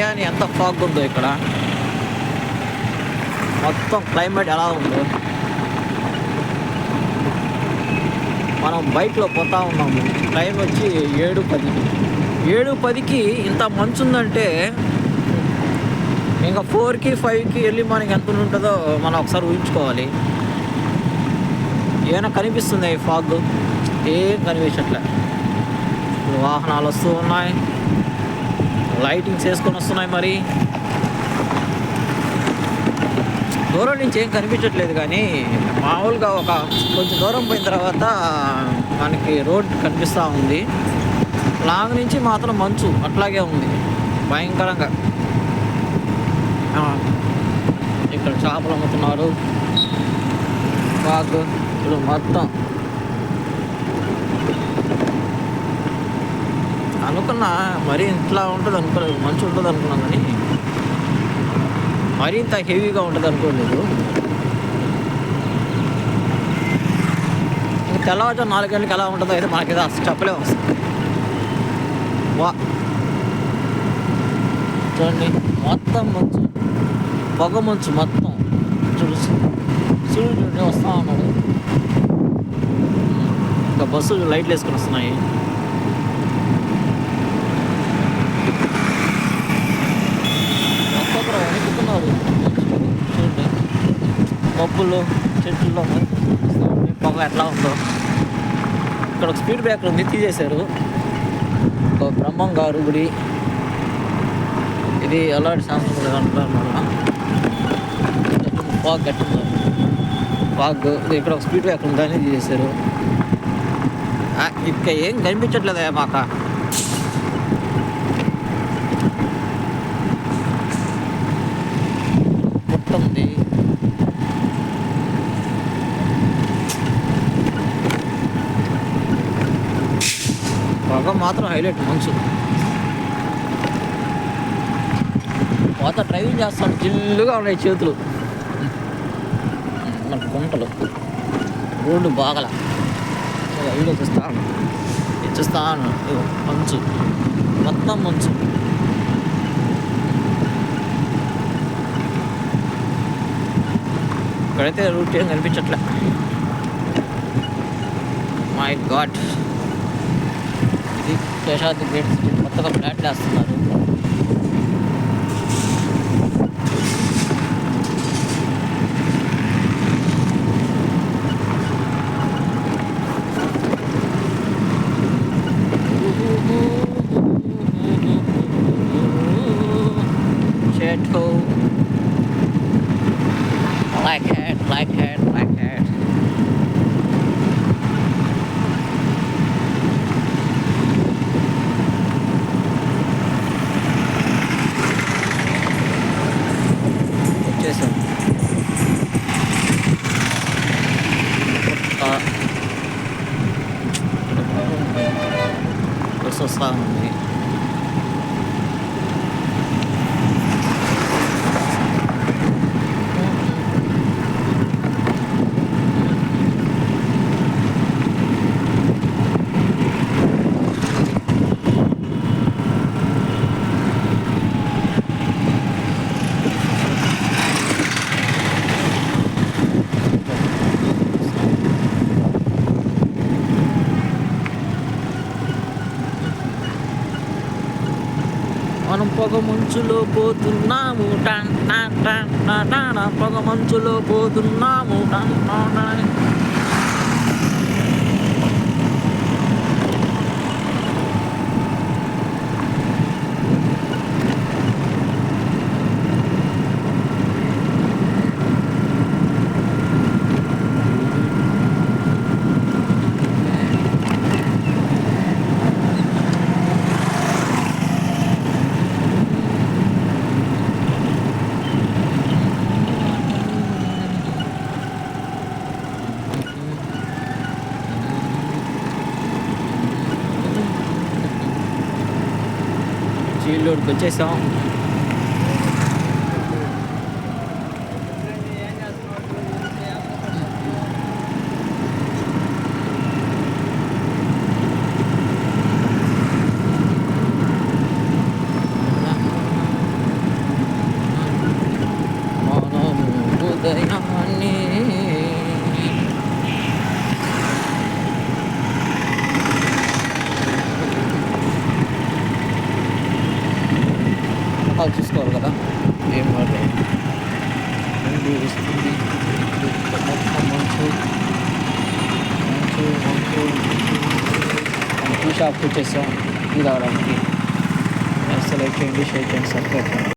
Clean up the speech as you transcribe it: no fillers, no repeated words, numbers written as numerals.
అని ఎంత ఫాగ్ ఉందో ఇక్కడ. మొత్తం క్లైమేట్ ఎలా ఉందో. మనం బైక్లో పోతా ఉన్నాము. టైం వచ్చి 7:10. 7:10కి ఇంత మంచు ఉందంటే ఇంకా 4కి 5కి ఎర్లీ మార్నింగ్ ఎంత ఉంటుందో మనం ఒకసారి ఊహించుకోవాలి. ఏమైనా కనిపిస్తుంది ఈ ఫాగ్? ఏం కనిపించట్లే. ఇప్పుడు వాహనాలు వస్తూ ఉన్నాయి, లైటింగ్స్ వేసుకొని వస్తున్నాయి. మరి దూరం నుంచి ఏం కనిపించట్లేదు, కానీ మామూలుగా ఒక కొంచెం దూరం పోయిన తర్వాత మనకి రోడ్ కనిపిస్తూ ఉంది. లాంగ్ నుంచి మాత్రం మంచు అట్లాగే ఉంది భయంకరంగా. ఇక్కడ చేపలు అమ్ముతున్నారు. ఫాగ్ ఇప్పుడు మొత్తం అనుకున్నా మరీ ఇట్లా ఉంటుంది అనుకోలేదు. మంచి ఉంటుంది అనుకున్నాం, కానీ మరీ ఇంత హెవీగా ఉంటుంది అనుకోలేదు. ఇంక తెల్లవారుజాము 4 గంటలకు ఎలా ఉంటుందో అయితే మనకి అసలు చెప్పలేము. వస్తుంది వా చూడండి, మొత్తం మంచు, పొగ మంచు మొత్తం. సూర్యుడు వస్తూ ఉన్నాడు. ఇంకా బస్సులు లైట్లు వేసుకొని వస్తున్నాయి. ఒక్కొక్కరు వెనుక్కున్నారు. చూడండి, మబ్బులు, చెట్లు, పొగ ఎట్లా ఉందో. ఇక్కడ ఒక స్పీడ్ బ్రేకర్ ఉంది, తీసేశారు. ఒక బ్రహ్మం గారు గుడి. ఇది అలాంటి సాంస్కృతిక అంటున్నారు. ఫాగ్ గట్టింది. ఫాగ్ ఇక్కడ ఒక స్పీడ్ బ్రేకర్ ఉందని తీసేశారు. ఇంకా ఏం కనిపించట్లేదా మాక. పుట్టుంది. పొగ మాత్రం హైలైట్. మంచు మొత్తం డ్రైవింగ్ చేస్తాను, జిల్లుగా ఉన్నాయి చేతులు. మన గుంటలు, రోడ్డు బాగల వీడియో చూస్తాను, ఇచ్చిస్తాను. మంచు, మొత్తం మంచు. ఇక్కడైతే రూట్ ఏం కనిపించట్లే. మై గాడ్, ఇది శేషాద్రి గ్రేట్ సిటీ. కొత్తగా ఫ్లాట్లు వేస్తున్నారు. Black hat. వచ్చేసాం. వస్తా ఉంది. మనం పొగ మంచులో పోతున్నాము, పొగ మంచులో పోతున్నాము. చీల్లోడికి వచ్చేసాం. సినిమాలు చూసుకోవాలి కదా. ఏం కాదు వస్తుంది మొత్తం మంచు మంచు మంచు టీ షాప్కి వచ్చేసాం టీ తాగడానికి. సెలెక్ట్ చేయండి, షేర్ చేయండి, సబ్స్క్రైబ్ చేయండి.